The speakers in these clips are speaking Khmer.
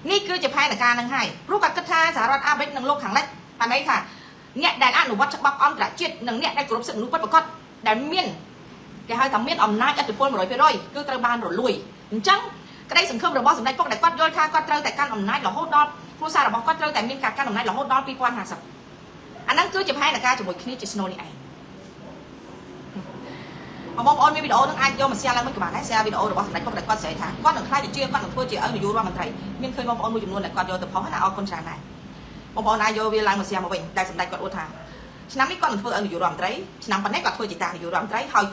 นี่คือจะแพ้ในการนั่งให้รู้กับกระทาสหรัฐอาเมริกนั่งโลกขังเล็กอันนี้ค่ะเนี่ยได้อ่านหนูวัดฉบับอ้อมกระจิตหนึ่งเนี่ยได้กรุ๊ปสึกหนูประกอบได้เมียนแกให้ทำเมียนอมนาจอัตโนมัติไปร้อยคือตระบานหลุยจังก็ได้สังคมระบอบสำนักพวกได้ก้อนย่อยค่าก้อนเตอแต่การอมนาจหล่อโหดดอผู้สารระบอบก้อนเตอแต่มีการอมนาจหล่อโหดดอปีปอนหาสับอันนั้นคือจะแพ้ในการจมูกคลิปจิสโนนี่ไอ้บอมออนมีวิดีโอนึงไอโยมันเสียแล้วมันกระบาดให้เสียวิดีโอระบอบสำนักพวกได้ก้อนเสียทางก้อนหนึ่งคล้ายจะเชื่อก้อนหนึ่งทั่วเชื่ออยู่รวมมันไทยมีเคยบอมออนมีจำนวนแต่ก้อนโยแต่พอให้เอาคนชาไหนบอมออนไอโยเวลามันเสียมาเป็นได้สำนักก้อนอุทาฉะนั้นไม่ก้อนหนึ่งทั่วอยู่รวมไทยฉะนั้นปัจจัยก้อนทั่วจิตตาอยู่รวมไทยหอย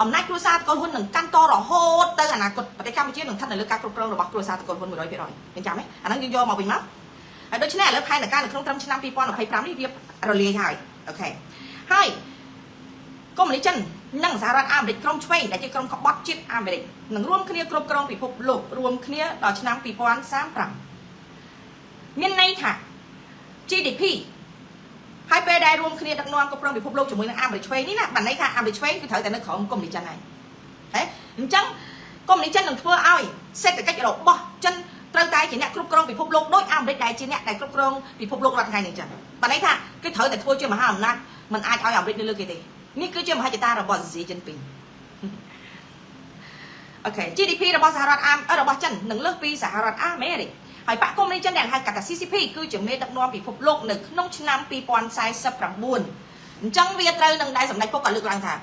อำนาจครูซาตะโกนหุ่นหนึ่งกั้นโตรอโฮดเตอร์อนาคตประเทศกัมพูชาหนึ่งท่านในเรื่องการกรุบกรองระบบครูซาตะโกนหุ่น100%เห็นจำไหมอันนั้นโยมาเป็นมั้งโดยเฉพาะเรื่องภายในการหนึ่งครั้งชนะปีปอนด์ภัยพรำนี่เรียบเราเลี้ยงให้โอเคให้ก็มันนี่จันนั่งสหรัฐอเมริกกรมช่วยแต่จะกรมขบวัดจิตอเมริกหนึ่งร่วมเคลียร์กรมกรองปีพบโลกรวมเคลียร์ต่อชนะปีปอนด์3 ปรังเมียนในค่ะ GDPให้ไปได้รวมคดีดักนอนกับโรงพิพากษาโลกจมูกในอเมริกช่วยนี่นะบันไดค่ะอเมริกช่วยคือเถอะแต่ในของกรมดิจันไหนเอ๊ะจังกรมดิจันหนึ่งเพื่อเอาเสร็จแต่ก็จะหลบบ่จันตรังใจจีเนี่ยกรุ๊ปกรองพิพากษาโลกโดยอเมริกได้จีเนี่ยได้กรุ๊ปกรองพิพากษาโลกรัฐไงหนึ่งจันบันไดค่ะคือเถอะแต่ทั่วเชื่อมหาอำนาจมันอาจเอาอเมริกในเรื่องกี่ทีนี่คือเชื่อมหาจิตตาระบอบสีจินปิงโอเค GDP ระบอบสหรัฐระบอบจันหนึ่งเลือกปีสหรัฐอเมริกให้ปะกรมในจันแดงให้กับ CCP คือจะมีดักนอนปีพบโลกหนึ่งน้องชนะปีปอนไซส์ปรังบุญจังเวียเตอร์หนึ่งได้สำนักพวกกันเลือกลังค่ะ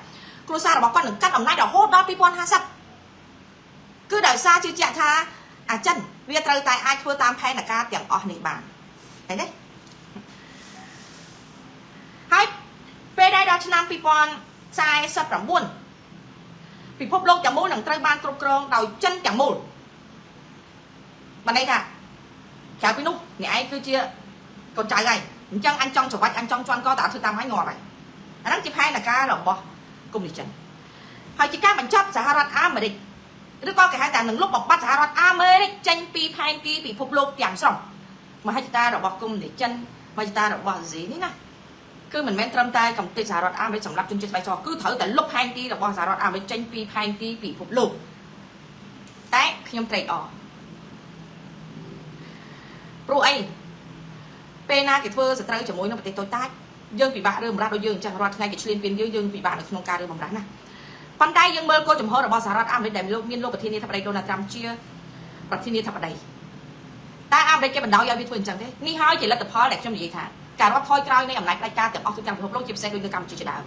ครูซาบอกว่าหนึ่งกันอำนาจดอกโหดดอกปีปอน50คือดาวซาชื่อเจ้าท่าจันเวียเตอร์ตายไอทัวตามแพ้หนักการอย่างออกในบ้านเห็นไหมให้ไปได้ดอกชนะปีปอนไซส์ปรังบุญปีพบโลกอย่างมูหนังไตรบานกรุบกรองดาวจันอย่างมูบันไดค่ะแค่พี่นุ๊กเนี่ยไอ้คือเชี่ยcon trai này chẳng anh trong chụp anh trong cho tạo thứ tam hái ngò vậy anh nói chụp hai là cá rồi bò cùng đi chân hỏi chỉ cá mình chấp xã Harad Amerik đứa con cái hai ta nâng lúc bọc bắt xã Harad Amerik tranh pi hai pi bị phục lục chẳng xong mà hai ta rồi bọc cùng để chân mà ta rồi bò gì thế này cứ mình men trâm tay cầm tay xã Harad Amerik sòng lắp chung trên vai trò cứ thử tại lúc hai pi rồi bò xã Harad Amerik tranh pi hai pi bị phục lục đấy khi nhom trade ở pro ấyเป็นนาเกิดเฟอร์สตรีจมูกน้องปฏิโตใต้ยื่นปีบะเริ่มรัดโดยยื่นจังหวัดไงกิจเลียนเป็นยื่นปีบะในโครงการเริ่มบำรัดนะปันได้ยื่นเบอร์โกจมูกระบอบสหรัฐอเมริกาโลกมีโลกประเทศนี้ทำอะไรโดนัลด์ทรัมป์เชียร์ประเทศนี้ทำอะไรแต่อเมริกาเป็นดาวยาววิถีจังเด้นี่ห้อยจีรัตพอแหลกช่วงนี้ค่ะการว่าทอยกลายในอำนาจรายการแต่ออกทุกอย่างพิภพโลกจิบเซนโดยกรรมจิตดาว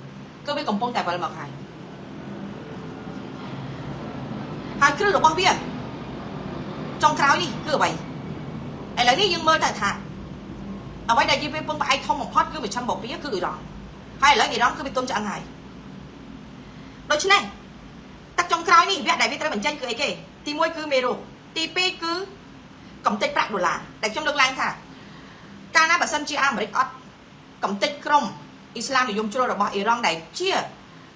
ก็ไม่กำปองแต่บริบทใครหายคลื่นระบอบเบี้ยจงคราวนี่คืออะไรไอ้เหล่านี้ยื่นเบอร์แต่ถ่าเอาไว้ได้ยี่เป็นปงไปไอทอมของพอดคือไปชมบอกปีคือรอhay là gì đó cứ bị tôn trọng ngày đó chứ này tắc trong cõi này biết đại biết tới bản chân cười kì thì môi cứ mê rồi thì pi cứ cầm tịch bạc đồ là để trong được lang thả Cana bà sân chia Amerik cầm tịch krom Islam thì dùng cho rồi bỏ Iran này chia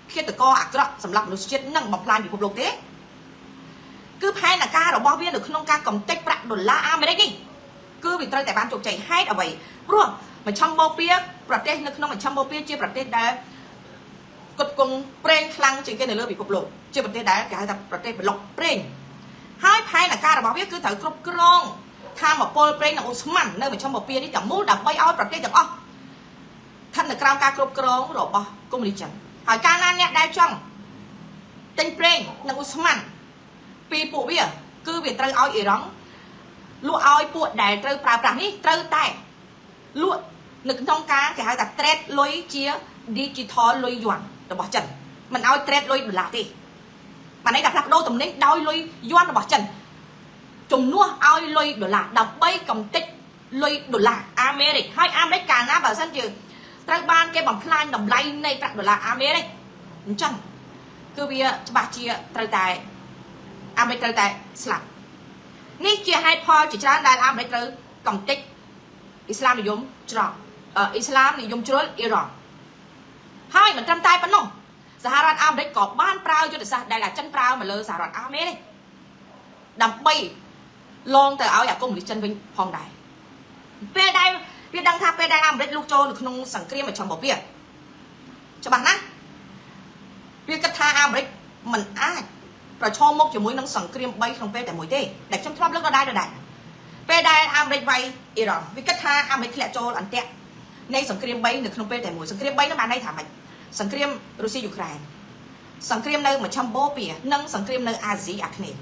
khi từ co ạc đó sầm lọc nó chết nâng bọc lan bị phục lục thế cứ hay là ca rồi bỏ biết được không ca cầm tịch bạc đồ là Amerik đi cứ bị tới tại ban chụp chạy hay ở vậy luôn mà trong bao biaประเทศนึกน้องมันชัมโบเปียเชื่อประเทศได้กดกงเปร่งคลังจริงแค่ในเรื่องbị phục lụcเชื่อประเทศได้แค่ประเทศเป็นหลอกเปร่งให้ภายในการระบาดวิคือถือกรุบกรองทำแบบโปรเปร่งในอุสมันเนื่องจากชัมโบเปียนี่จะมุ่งดับใบเอาประเทศจากอ๋อท่านในกรามการกรุบกรองหรอปะกุมดิฉันหายการนั้นเนี่ยได้ช่องเต็งเปร่งในอุสมันปีปูเบียคือเบียเตอร์เอาอีร้องลวกเอาไอ้ปวดแดดเตอร์ปลาปลานี่เตอร์แต่ลวกนึกน้องกาแกหาแต่เทรดลอยเชียดิจิทัลลอยหยวนระบอบจันมันเอาเทรดลอยดอลลาร์ตีมันได้ดับหลักโดตรงนี้ดาวลอยหยวนระบอบจันจมนัวเอาลอยดอลลาร์ดับใบกำติดลอยดอลลาร์อเมริกให้อเมริกานะแบบสั้นจืดรัฐบาลแกบังพลานดับไล่ในตรักดอลลาร์อเมริกจันคือเบียจะบาดเชียตรักแต่อเมริกาแต่สลับนี่เชียให้พอจิตใจได้อเมริกากำติดอิสลามนิยมจรอิสลามนิยมจุลอิหร่านให้เหมือนจำใจปะน้องสหรัฐอเมริกาบ้านเปล่าจุดสักได้หลักจันเปล่ามาเลยสหรัฐอเมริกาดำไปลองแต่เอาอยากกุ้งหรือจันเป็นพองได้เปียได้เปียดังท่าเปียได้อเมริกาลูกโจหรือขนมสังเกตมาชมบอกเปียจะบอกนะเปียกระทาอเมริกมันอ้ายประชอมกจะมุ้ยน้องสังเกตใบของเปียแต่มวยเต้แต่ฉันชอบเรื่องเราได้เปได้อ មេរិកវាយអ៊ីរ៉ង់វាគិតថាអាមេរិកធ្លាក់ចូលអន្ទាក់នៃសង្គ្រាម3នៅក្នុងពេលតែមួយសង្គ្រាម3នោះបានន័យថាម៉េចសង្គ្រាមរុស្ស៊ីយូក្រែនសង្គ្រាមនៅមជ្ឈមបូព៌ានិងសង្គ្រាមនៅអាស៊ីអាគ្នេយ៍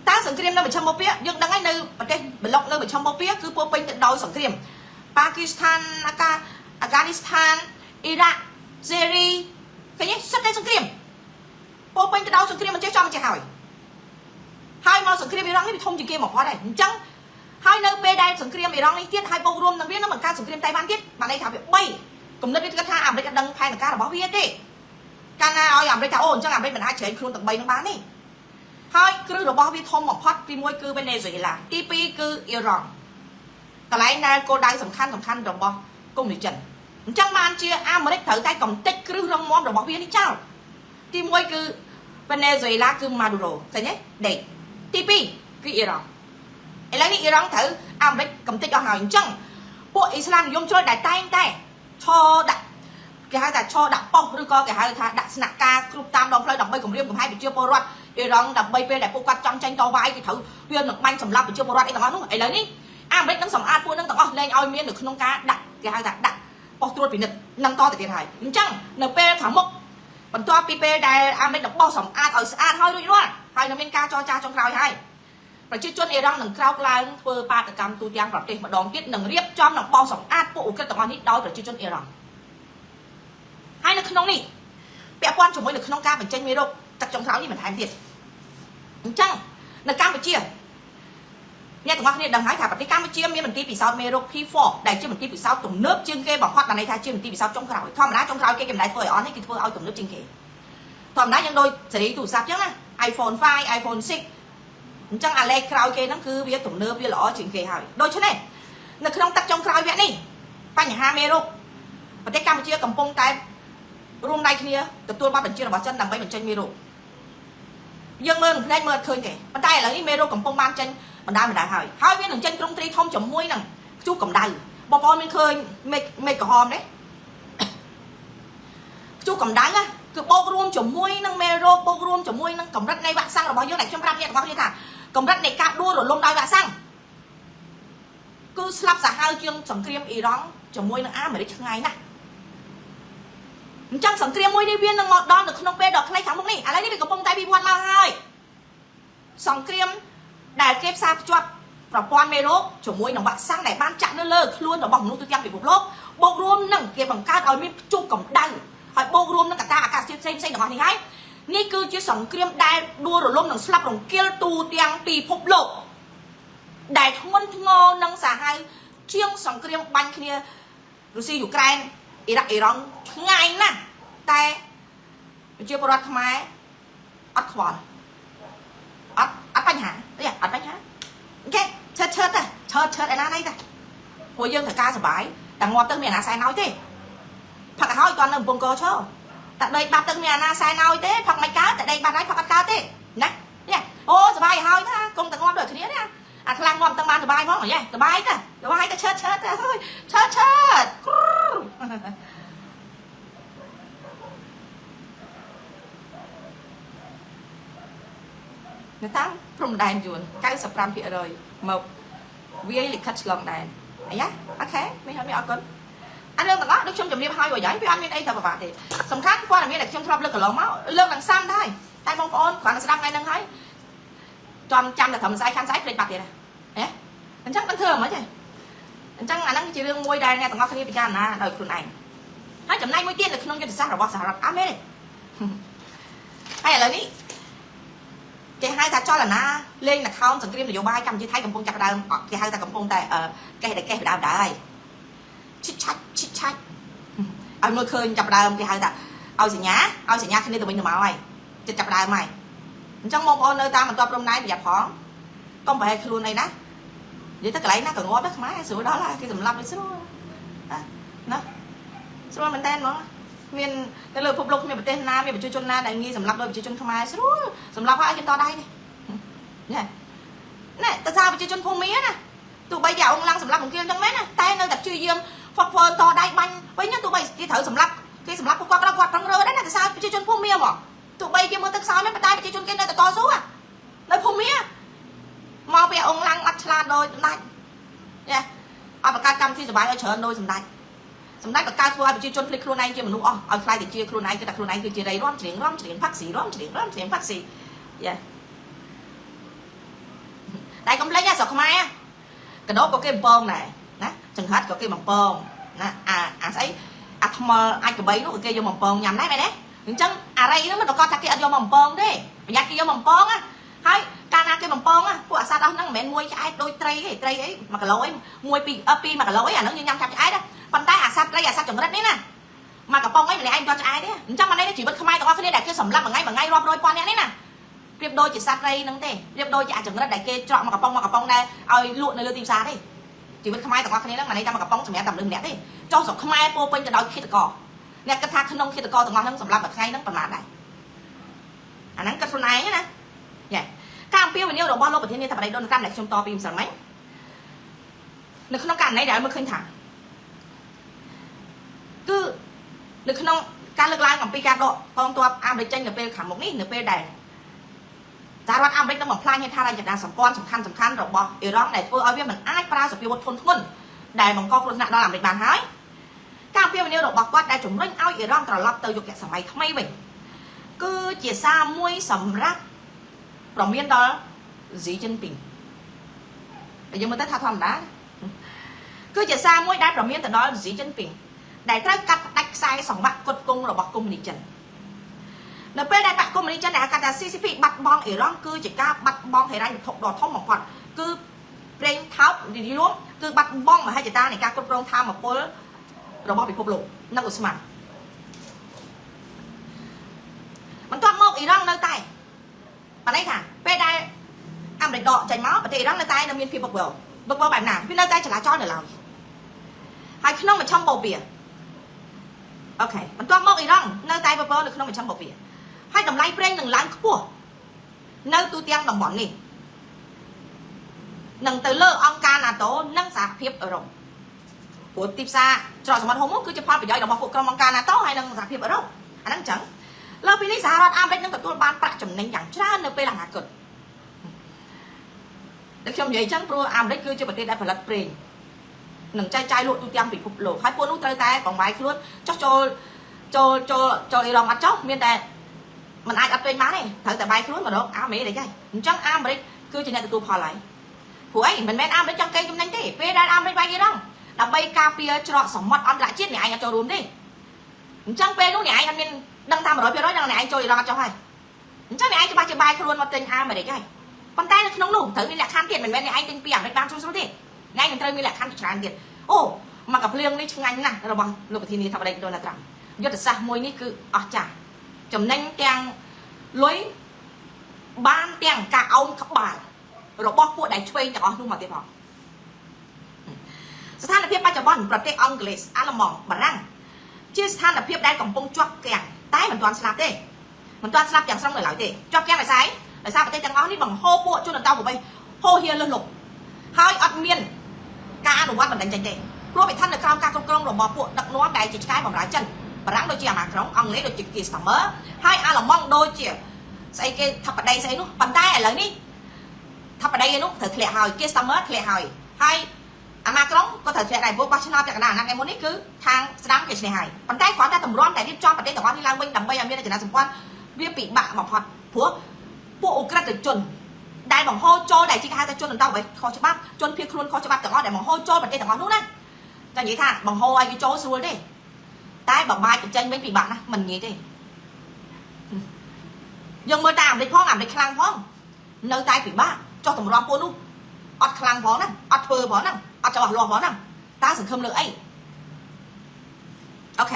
តើសង្គ្រាមនៅមជ្ឈមបូព៌ាយើងដឹងហើយនៅប្រទេសប្លុកនៅមជ្ឈមបូព៌ាគឺពោពេញទៅដោយសង្គ្រាមប៉ាគីស្ថានអាហ្គានីស្ថានអ៊ីរ៉ាក់សេរីឃើញទេសិតតែសង្គ្រាមពោពេញទៅដោយសង្គ្រាមមិនចេះចំមិនចេះហើយមកសង្គ្រាមអ៊ីរ៉ង់នេះវាធំជាងគេមកផុតហើយអញ្ចឹងហើយនៅពេលដែលសង្គ្រាមអ៊ីរ៉ង់នេះទៀតហើយបូករួមនឹងវានឹងបង្កើតសង្គ្រាមតៃវ៉ាន់ទៀតបានន័យថាវា3គំនិតវាគិតថាអាមេរិកអត់ដឹងផែនការរបស់វាទេកាលណាឲ្យអាមេរិកថាអូអញ្ចឹងអាមេរិកមិនអាចជ្រែងខ្លួនទាំង3នឹងបានទេហើយគ្រឹះរបស់វាធំបំផុតទី1គឺវេណេស៊ុយអេឡាទី2គឺអ៊ីរ៉ង់កន្លែងដែលគោលដៅសំខាន់របស់កុម្មុយនីសចិនអញ្ចឹងបានជាអាមេរិកត្រូវតែកំទេចគ្រឹះរឹងមាំរបស់វានេះចោលទី1គឺវេណេស៊ុយអេឡាគឺម៉ាឌូរ៉ូឃើញទេដេកទី2គឺអ៊ីរ៉ង់ឥឡូវនេះអ៊ីរ៉ង់ត្រូវអាមេរិកកំទេចអស់ហើយអញ្ចឹងពួកអ៊ីស្លាមនិយមជ្រុលដែលតែងតែឈរដាក់គេហៅថាឈរដាក់ប៉ុស្តិ៍ឬក៏គេហៅថាដាក់ស្នាក់ការគ្រប់តាមដងផ្លូវដើម្បីគម្រាមកំហែងប្រជាពលរដ្ឋអ៊ីរ៉ង់ដើម្បីពេលដែលពួកគាត់ចង់ចេញតវ៉ាគេត្រូវវានឹងបាញ់សម្លាប់ប្រជាពលរដ្ឋអីទាំងអស់នោះឥឡូវនេះអាមេរិកនឹងសម្អាតពួកនឹងទាំងអស់លែងឲ្យមាននៅក្នុងការដាក់គេហៅថាដាក់ប៉ុស្តិ៍ត្រួតពិនិត្យនឹងតទៅទៀតហើយអញ្ចឹងនៅពេលខាងមុខបន្ទាប់ពីពេលដែលអាមេរិកនឹងបោះសម្អាតឲ្យស្អាតហើយរួចរាល់ហើយនឹងមានការចរចាចុងក្រោយហើយប្រជាជនអ៊ីរ៉ង់នឹងក្រោកឡើងធ្វើបាតកម្មទូទាំងប្រទេសម្ដងទៀតនឹងរៀបចំនឹងបោះសម្អាតពួកអ៊ុក្រិតទាំងអស់នេះដោយប្រជាជនអ៊ីរ៉ង់ហើយនៅក្នុងនេះពាក់ព័ន្ធជាមួយនៅក្នុងការបញ្ចេញមេរោគទឹកចុងក្រោយនេះបន្ថែមទៀតអញ្ចឹងនៅកម្ពុជាអ្នកទាំងអស់គ្នាដឹងហើយថាប្រទេសកម្ពុជាមានមន្ទីរពិសោធន៍មេរោគ P4 ដែលជាមន្ទីរពិសោធន៍ទំនើបជាងគេបំផុតបានន័យថាជាមន្ទីរពិសោធន៍ចុងក្រោយធម្មតាចុងក្រោយគេមិនដែលធ្វើឲ្យអន់ទេគេធ្វើឲ្យទំនើបជាងគេធម្មតាយើងដូចសេរីទូរស័ព្ទអញ្ចឹងណា iPhone 5 iPhone 6អញ្ចឹងអាលេខក្រោយគេហ្នឹងគឺវាទំនើបវាល្អជាងគេហើយដូច្នេះនៅក្នុងទឹកចុងក្រោយវគ្គនេះបញ្ហាមេរោគប្រទេសកម្ពុជាកំពុងតែរួមដៃគ្នាទទួលបានបញ្ជារបស់ចិនដើម្បីបញ្ចេញមេរោគយើងមើលនឹងភ្នែកមើលអត់ឃើញទេប៉ុន្តែឥឡូវនេះមេរោគកំពុងបានចេញបណ្ដាហើយវានឹងចេញទ្រង់ទ្រីធំជាមួយនឹងព្យុះកម្ដៅបងប្អូនមានឃើញមេឃក្រហមទេព្យុះកម្ដៅណាគឺបូករួមជាមួយនឹងមេរោគបូករួមជាមួយនឹងកម្រិតនៃវ៉ាក់សាំងរបស់យើងដែលខ្ញុំប្រាប់អ្នកទាំងអស់គ្នាថាកម្រិតនៃការដួលរលំដោយវ៉ាក់សាំងគឺស្លាប់សាហាវជាងសង្គ្រាមអ៊ីរ៉ង់ជាមួយនឹងអាមេរិកឆ្ងាយណាស់អញ្ចឹងសង្គ្រាមមួយនេះវានឹងមកដល់នៅក្នុងពេលដ៏ខ្លីខាងមុខនេះឥឡូវនេះវាកំពុងតែវិវត្តមកហើយសង្គ្រាមដែលគេផ្សារភ្ជាប់ប្រព័ន្ធមេរោគជាមួយនឹងវ៉ាក់សាំងដែលបានចាក់នៅលើខ្លួនរបស់មនុស្សទូទាំងពិភពលោកបូករួមនឹងគេបង្កើតឲ្យមានព្យុះកម្ដៅហើយបូករួមនឹងកត្តាអាកាសធាតុផ្សេងៗរបស់នេះហើយនេះគឺជាសង្គ្រាមដែលដួលរលំនិងស្លាប់រង្គាលទូទាំងពិភពលោកដែលធ្ងន់ធ្ងរនិងសាហាវជាងសង្គ្រាមបាញ់គ្នារុស្ស៊ីយូក្រែនអ៊ីរ៉ាក់អ៊ីរ៉ង់ឆ្ងាយណាស់តែប្រជាពលរដ្ឋខ្មែរអត់ខ្វល់អត់បញ្ហាទេអត់បញ្ហាអូខេឈើទៅឈើឯណាណៃតាព្រោះយើងត្រូវការសុបាយតែងាប់ទៅមានអាណាសែនឲ្យទេផឹកឲ្យតនៅកំពង់កឈរតែដេកបាត់ទៅមានអាណាសែនឲ្យទេផឹកមិនកើតតែដេកបាត់ហើយផឹកអត់កើតទេណាអូសុបាយឲ្យថាកុំតែងាប់ដូចគ្នាណាអាខ្លាំងងាប់ទាំងបានសុបាយផងយេសុបាយទៅឈើទៅហើយឈើនៅតាមព្រំដែនយួន 95% មកវាយលិខិតឆ្លងដែនអីយ៉ាអូខេមានអរគុណអារឿងទាំងអស់ដូចខ្ញុំជម្រាបឲ្យបើយ៉ាងវាអត់មានអីទៅពិបាកទេសំខាន់ព័ត៌មានដែលខ្ញុំធ្លាប់លើកកន្លងមកលើកឡើងសាំដែរតែបងប្អូនគ្រាន់តែស្ដាប់ថ្ងៃហ្នឹងហើយចាំតែត្រឹមស្អែកខាងស្អែកភ្លេចបាត់ទៀតហ៎អញ្ចឹងមិនធ្វើហ្មងទេអញ្ចឹងអាហ្នឹងជារឿងមួយដែលអ្នកទាំងអស់គ្នាពិចារណាដោយខ្លួនឯងហើយចំណែកមួយទៀតនៅក្នុងយុទ្ធសាស្ត្ររបស់សហរដ្ឋអាមេរិកហើយឥឡូវនេះគេហៅថាចលនាលេងនខោនសង្គ្រាមនយោបាយកម្ពុជាថៃកំពុងចាប់ផ្ដើមគេហៅថាកំពុងតែកេះបដើមដែរឈិតឆាច់ឲ្យមើលឃើញចាប់ផ្ដើមគេហៅថាឲ្យសញ្ញាគ្នាទៅវិញទៅមកហើយចិត្តចាប់ផ្ដើមហើយអញ្ចឹងបងប្អូននៅតាមបន្ទាប់ព្រំដែនប្រយ័ត្នផងកុំប្រហែលខ្លួនអីណានិយាយទៅកន្លែងណាក៏ងាប់ដែរខ្មែរស្រួលដល់ហើយគេសម្លាប់វាស្រួលណាស្រួលមែនតើហ្មងមាននៅលើពិភពលោកមានប្រទេសណាមានប្រជាជនណាដែលងាយសម្លាប់ដោយប្រជាជនខ្មែរស្រួលសម្លាប់ហើយគេតដៃនេះណែតើថាប្រជាជនភូមិណាទោះបីជាអង្គឡើងសម្លាប់អង្គាលចឹងមែនណាតែនៅតែព្យាយាមហ្វឹកហ្វឺនតដៃបាញ់វិញទោះបីគេត្រូវសម្លាប់គេសម្លាប់ពួកគាត់ប្រឹងរើដែរណាតែសារប្រជាជនភូមិហ្មងទោះបីជាមើលទឹកខ្សោយមែនតែប្រជាជនគេនៅតែតស៊ូនៅភូមិមកពីអង្គឡើងអត់ឆ្លាតដោយដាច់ nha ở bậc cao cam thì bài ở chợ đôi sầm đai bậc cao thua ai bị chia chôn phịch khuôn này chia mình nụ ở fly thì chia khuôn này cứ chia đây róm chuyện phát xì yeah đây cũng lấy nha sọc mai á cái đó có cái bông này nè chừng hết có cái bằng bông nè thấy thầm ai cái bấy nó cái vô bằng bông nhầm đấy mày đấy chân đây nó mới có cái vô bằng bông đấy nhặt cái vô bằng bông á hay cana cái bằng bông á của sao đâu nó mẹ nuôi cái đôi tray ấy mà cái lỗ ấy nuôi pi mà cái lỗ ấy nó như nhăm chăm cái đó bàn tay sát đây sát chừng đất đấy nè mà cái bông ấy là anh cho ai đấy chắc mà đây chỉ biết không ai tao có cái này cái sầm lắm mà ngay rop đôi con đấy nè riệp đôi chỉ sát đây nâng thế riệp đôi chỉ chừng đất đại kia chọn mà cái bông đây ơi luộn này lưu tim xa đấy chỉ biết không ai tao có cái này mà đây tao mà cái bông mẹ tầm lưng nè thế cho sọc không ai po bên cho đói khi tao cò nè cái thang khăn khi tao cò tao ngon hơn sầm lắm bật ngay nó còn mát này nắng cái phần này nè vậy cam piêu nhiều đồ bao lâu bật thiên nhiên thằng này đôn cam này trong to pin sẵn mấy được không cam này để mới khơi thẳng cứ được khôngการเลือกลายของปีการโดกองตัวอัมเบรกเจนกับเป็นขันหมกนี่หรือเป็นแดงจารวัตอัมเบรกต้องบอกพลายให้ท่าอะไรจากการสำคัญหรอกบอเอร้องไหนเพื่อเอาเวียมันอ้ายปลาสปีวทนทุนได้บางกองคนหนักเราอัมเบรกบานหายการเพี้ยวเนี่ยเราบอกว่าได้จุ่มเร่งเอาเอร้องตลอดเตยอยู่แก่สมัยทำไมเว้ยcứ chỉ xa muối sầm rác rồi miền đó dĩ chân bình bây giờ mới tới thao thầm đá cứ chỉ xa muối đá rồi miền từ đó dĩ chân bình đại thái cắt đạch sai sòng bạc cột cung rồi bọc cung đi chân nếu bên đại bạc cung đi chân đại cắt là CCP bắt bong ở đó cứ chỉ ca bắt bong thì ra được thục đỏ thông một hoạt cứ lên tháo đi luôn cứ bắt bong mà hai chị ta này ca cột rong tham một cô rồi bong bị phục lộ năng của smartมันต้องมองอีร่องnơi tay mà đây thà pe đây ăn để đọ chảy máu và thìร่องnơi tay nó miên phi bọc bờ bài nào phi nơi tay chỉ là cho để làm hay khi nó mà trong bầu bìa okมันต้องมองอีร่องnơi tay bờ được khi nó mà trong bầu bìa hay đồng lái pren đừng lái cua nơi tu tiang đồng bọn này đừng từ lơ ông ca là tố nâng xả phiếp ở rồng của tiếp xa cho mà không muốn cứ chụp hoa bị giỏi đồng bọn của con ông ca là tố hay nâng xả phiếp ở rồng anh đang chẳngเราปีนี้สหรัฐอเมริกาตัวบ้านประจำในอย่างชาติในปีหลังหาเกิดแต่ชมใหญ่ชั้นโปรอเมริกาคือจะประเทศได้ผลิตเปลี่ยนหนึ่งใจลุตุติยมปิดผุบโหลให้พวกนู้นใจของไม้คลุ้นโจอีรองอัดจ๊อกเมียนแต่มันไออัดเป็นม้าเนี่ยถือแต่ใบคลุ้นมาดอกอเมริกาได้ใช่จังอเมริกาคือจะเนี่ยตัวพอไหลผู้ไอ้มันแม่อเมริกาจังเกยจำนั่งที่ปีได้อเมริกากี่รองดับใบกาเปียจรอสมมติอันละชิ้นเนี่ยไอ้จะรวมดิจังปีนู้นเนี่ยไอ้อันเป็นđang tham rồi nói rằng này anh chơi ra cho hay chắc này anh cho ba chơi bài luôn mà tên A mà để cho hay con tay nó nóng nổ thử như là khăn tiền mình bên này anh tên piang đấy ban số tiền ngay mình chơi như là khăn tràn tiền ô mà gặp liêng đi chung anh nè rồi bằng lúc thì này thằng đây đâu là rằng do sa môi ní cứ chả chấm nhanh tiếng lối ban tiếng cả ông các bạn rồi bóc của đại chơi cho luôn mà tiền họสถานภาพปัจจุบันประเทศอังกฤษอาลมองบารังชื่อสถานภาพได้ของปงจวกแกงตายมันtoàn slap đấyมันtoàn slap chẳng xong rồi lại đấy cho keng lại sái tại sao cái tay nó đi bằng hô bộ cho lần tao của bay hô hiền lên lục hai ắt miên ca đồ ăn mình đánh tranh đấy rồi bị thân được cao ca công rồi bỏ bộ đặt nó đại chỉ cái bằng lá chân và ráng đôi chia mà rong ông lấy đôi chỉ kỳ sắm mớ hai a là mong đôi chia xây cái thập ở đây xây nó bàn tay lại đi thập ở đây nó thử lẹ hỏi kia sắm mớ lẹ hỏi hai mà có thể chuyện này vô ba chânจากnào em muốn đi cứทางสนามเกษตรหายปันใต้ขวานได้ตำร้อนแต่ที่จอมประเทศแต่ว่าที่ล่างเบิ้งดำใบยามเมียในจังหวัดสมพรเบี้ยปีบะหมอกพอดผัวผู้อุกระตึกจนได้บังโฮโจได้ที่ข้าจะจนเต้าไปคอฉบับจนเพียครุนคอฉบับแต่ว่าได้บังโฮโจประเทศแต่ว่านู้นนะจังยี่ท่าบังโฮไอ้โจสู้ดิใต้บังใบเป็นจังเป็นปีบะนะมันงี้ดิยังเมื่อตามได้พ้องอ่ำได้คลังพ้องเนื้อใต้ปีบะcho tầmร้อนปูนู้อดคลังพ้องนั่นอดเพอพ้องนั่นเอาจะบอกรอพอนะตาสังคมเลยโอเค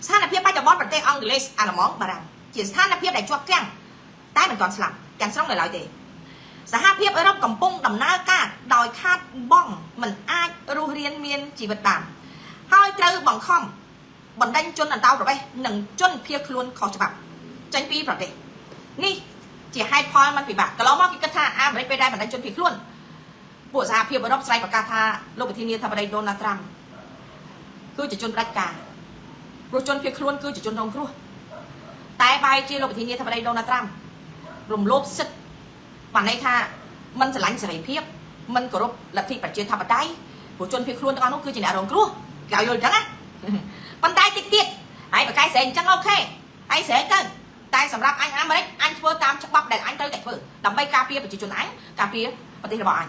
สถานภาพปัจจุบันประเทศอังกฤษอาลมองบารังจีสถานภาพได้จวบแก้งใต้เป็นตอนสลับอย่างช่องเลยลอยเตะสหภาพเอรบกำปงดำหน้ากาดดอยคาดบ้องมันอ้ายรูเรียนเมียนจีบดามห้อยเจอบังคอมบันดันจนอันเต้าไปหนึ่งจนเพียคล้วนขอฉบับจังปีประเทศนี่จีให้พอมันปีบะก็ล้อมอกิกระทาอ้ามไปได้บันดันจนเพียคล้วนปวดสาเพียบรอบไซปากกาธาโลกที่นี่ทำอะไรโดนัลด์ทรัมป์คือจะจนรัฐการรู้จนเพียคล้วนคือจะจนรองครัวแต่ใบที่โลกที่นี่ทำอะไรโดนัลด์ทรัมป์รวมโลบสึกปันในท่ามันจะหลังเสรีเพียบมันกรบลัทธิปัจเจกธรรมได้ ព្រោះជនភៀសខ្លួនទាំងអស់នោះគឺជាអ្នករងគ្រោះគេឲ្យយល់អញ្ចឹងណាប៉ុន្តែតិចទៀតហើយបើកាយស្រែកអញ្ចឹងអូខេហើយស្រែកទៅតែសម្រាប់អញអាមេរិកអញធ្វើតាមច្បាប់ដែលអញត្រូវតែធ្វើដើម្បីការពារប្រជាជនអញការពារប្រទេសរបស់អញ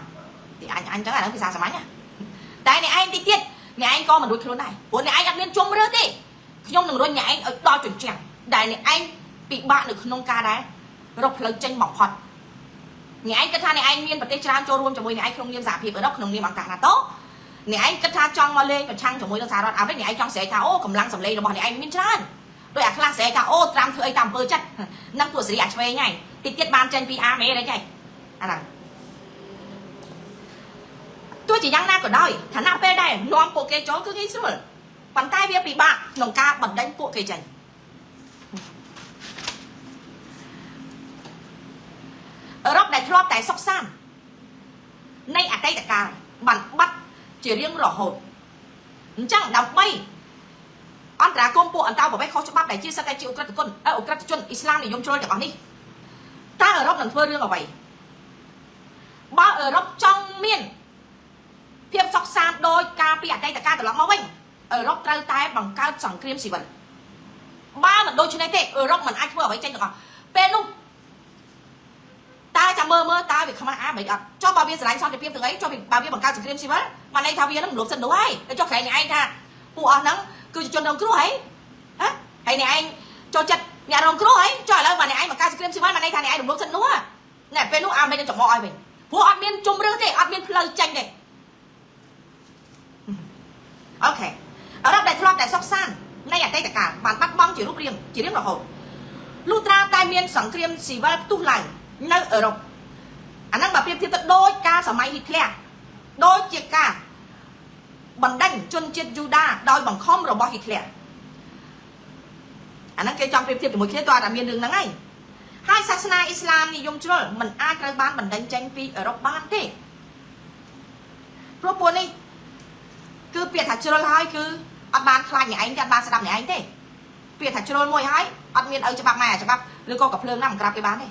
ទីអញអញ្ចឹងអាហ្នឹងភាសាសាមញ្ញណាតែអ្នកឯងតិចទៀតអ្នកឯងក៏មិនរួចខ្លួនដែរព្រោះអ្នកឯងអត់មានជុំរើទេខ្ញុំនឹងរុញអ្នកឯងឲ្យដល់ជញ្ជាំងដែលអ្នកឯងពិបាកនៅក្នុងការដែររកផ្លូវចេញបំផុតអ្នកឯងគិតថាអ្នកឯងមានប្រទេសច្រើនចូលរួមជាមួយអ្នកឯងក្នុងនាមសហភាពអឺរ៉ុបក្នុងនាមអង្គការ NATO អ្នកឯងគិតថាចង់មកលេងប្រឆាំងជាមួយនឹងសហរដ្ឋអាមេរិកអ្នកឯងចង់ស្រែកថាអូកម្លាំងសម្លេងរបស់អ្នកឯងមានច្រើនដោយអាខ្លះស្រែកថាអូត្រាំធ្វើអីតាមអំពើចិត្តនឹងពួកសេរីអាឆ្វេងហើយតិចទៀតបានចេញពីអាមេរិកហើយអាហ្នឹងទោះជាយ៉ាងណាក៏ដោយឋានៈពេលដែរនាំពួកគេចូលគឺងាយស្រួលប៉ុន្តែវាពិបាកក្នុងការបណ្ដេញពួកគេចេញអឺរ៉ុបដែលធ្លាប់តែសុខសាន្តនៃអតីតកាលបានបាត់ជារៀងរហូតអញ្ចឹងដើម្បីអន្តរាគមន៍ពួកអន្តោប្រវេសន៍ខុសច្បាប់ដែលជាសិទ្ធិជាអ ுக ្រិតជនអ ுக ្រិតជនអ៊ីស្លាមនិយមជ្រុលទាំងអស់នេះតើអឺរ៉ុបនឹងធ្វើរឿងអ្វីបើអឺរ៉ុបចង់មានភាពសុខសាន្តដោយការពីអតីតកាលត្រឡប់មកវិញអឺរ៉ុបត្រូវតែបង្កើតសង្គ្រាមស៊ីវិលបើមិនដូច្នេះទេអឺរ៉ុបមិនអាចធ្វើអ្វីចេញទាំងអស់ពេលនោះតើចាំមើលតើវាខ្មាស់អាមិនអត់ចុះបើវាស្រឡាញ់សន្តិភាពទាំងអីចុះបើវាបង្កើតសង្គ្រាមស៊ីវិលបានន័យថាវានឹងរំលោភសិទ្ធិនោះហើយចុះក្រែងអ្នកឯងថាពួកអស់ហ្នឹងគឺជាជនរងគ្រោះហើយហើយអ្នកឯងចូលចិត្តអ្នករងគ្រោះហើយចុះឥឡូវបើអ្នកឯងបង្កើតសង្គ្រាមស៊ីវិលបានន័យថាអ្នកឯងរំលោភសិទ្ធិនោះណែពេលនោះអាមេរិកនឹងចំហឲ្យវិញព្រោះអត់មានជំរឿទេអត់មានផ្លូវចេញទេអូខេអឺរ៉ុបដែលធ្លាប់តែសុខសាន្តនៃអតីតកាលបានបាត់បង់ជារូបរាងជារៀងរហូតលុះត្រាតែមានសង្គ្រាមស៊ីវិលផ្ទុះឡើងនៅអឺរ៉ុបអាហ្នឹងបើប្រៀបធៀបទៅដូចការសម័យហ៊ីតលែរដូចជាការបណ្ដេញជនជាតិយូដាដោយបង្ខំរបស់ហ៊ីតលែរអាហ្នឹងគេចង់ប្រៀបធៀបជាមួយគ្នាតើតែមានរឿងហ្នឹងហើយសាសនាអ៊ីស្លាមនិយមជ្រុលមិនអាចត្រូវបានបណ្ដេញចេញពីអឺរ៉ុបបានទេព្រោះពួកនេះគឺពាក្យថាជ្រុលហើយគឺអត់បានខ្លាចអ្នកឯងទេអត់បានស្ដាប់អ្នកឯងទេពាក្យថាជ្រុលមួយហើយអត់មានឲ្យច្បាប់ម៉ែច្បាប់ឬក៏កំភ្លើងណាមិនក្រាបគេបានទេ